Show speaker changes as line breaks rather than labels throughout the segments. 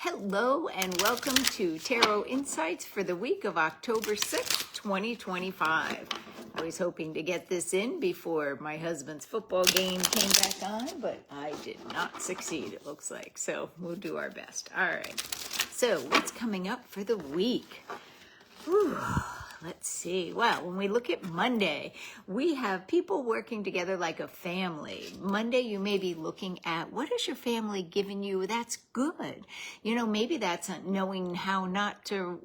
Hello and welcome to Tarot Insights for the week of October 6th, 2025. I was hoping to get this in before my husband's football game came back on, but I did not succeed, it looks like. So we'll do our best. All right. So what's coming up for the week? Whew. Let's see. Well, when we look at Monday, we have people working together like a family. Monday, you may be looking at what has your family given you that's good. You know, maybe that's knowing how not to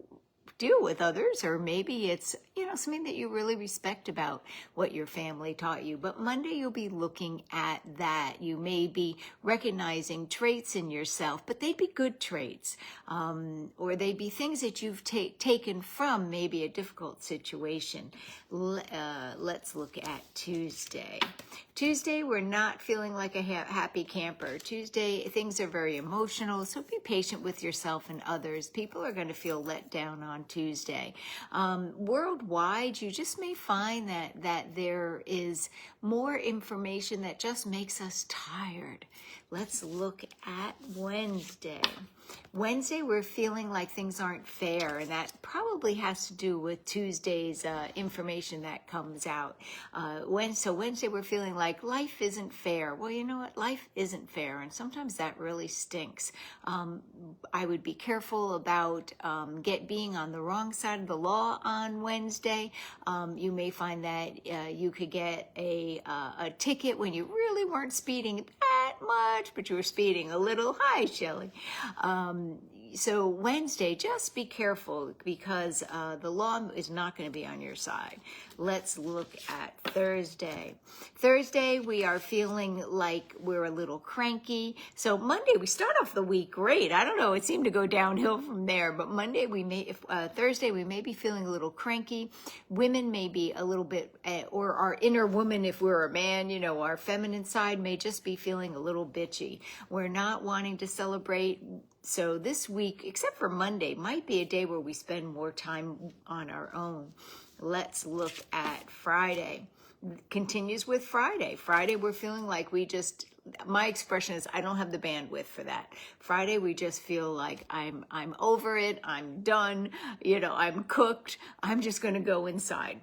deal with others, or maybe it's, something that you really respect about what your family taught you. But Monday, you'll be looking at that. You may be recognizing traits in yourself, but they'd be good traits, or they'd be things that you've taken from maybe a difficult situation. Let's look at Tuesday. Tuesday, we're not feeling like a happy camper. Tuesday, things are very emotional, so be patient with yourself and others. People are going to feel let down on Tuesday. Worldwide, you just may find that there is more information that just makes us tired. Let's look at Wednesday. Wednesday, we're feeling like things aren't fair, and that probably has to do with Tuesday's information that comes out. So Wednesday, we're feeling like life isn't fair. Well, you know what? Life isn't fair, and sometimes that really stinks. I would be careful about being on the wrong side of the law on Wednesday. You may find that you could get a ticket when you really weren't speeding that much, but you were speeding a little. Hi, Shelley. So Wednesday, just be careful because the law is not going to be on your side. Let's look at Thursday. Thursday, we are feeling like we're a little cranky. So Monday, we start off the week great. I don't know, it seemed to go downhill from there. But Monday, Thursday, we may be feeling a little cranky. Women may be a little bit, or our inner woman, if we're a man, our feminine side may just be feeling a little bitchy. We're not wanting to celebrate. So this week, except for Monday, might be a day where we spend more time on our own. Let's look at Friday. Continues with Friday. Friday, we're feeling like my expression is I don't have the bandwidth for that. Friday, we just feel like I'm over it. I'm done. I'm cooked. I'm just going to go inside.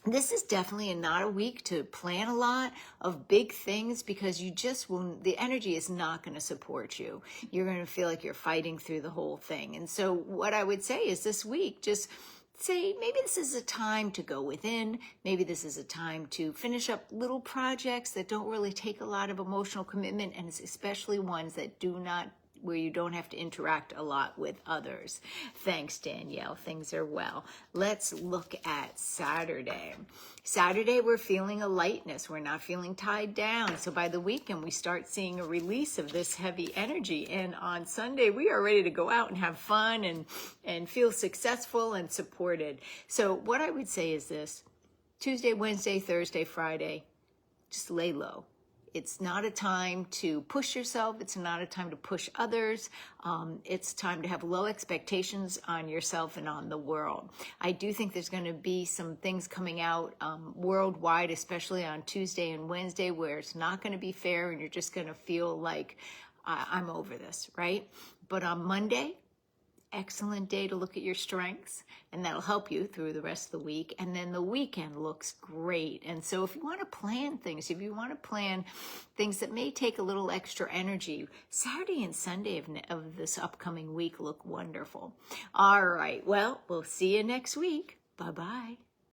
This is definitely not a week to plan a lot of big things because the energy is not going to support you. You're going to feel like you're fighting through the whole thing. And so what I would say is this week, just say, maybe this is a time to go within. Maybe this is a time to finish up little projects that don't really take a lot of emotional commitment, and especially ones that where you don't have to interact a lot with others. Thanks, Danielle. Things are well. Let's look at Saturday. Saturday, we're feeling a lightness. We're not feeling tied down. So by the weekend, we start seeing a release of this heavy energy. And on Sunday, we are ready to go out and have fun and feel successful and supported. So what I would say is this: Tuesday, Wednesday, Thursday, Friday, just lay low. It's not a time to push yourself. It's not a time to push others. It's time to have low expectations on yourself and on the world. I do think there's going to be some things coming out worldwide, especially on Tuesday and Wednesday, where it's not going to be fair and you're just going to feel like, I'm over this, right? But on Monday, excellent day to look at your strengths, and that'll help you through the rest of the week. And then the weekend looks great. And so if you want to plan things, that may take a little extra energy, Saturday and Sunday of this upcoming week look wonderful. All right. Well, we'll see you next week. Bye-bye.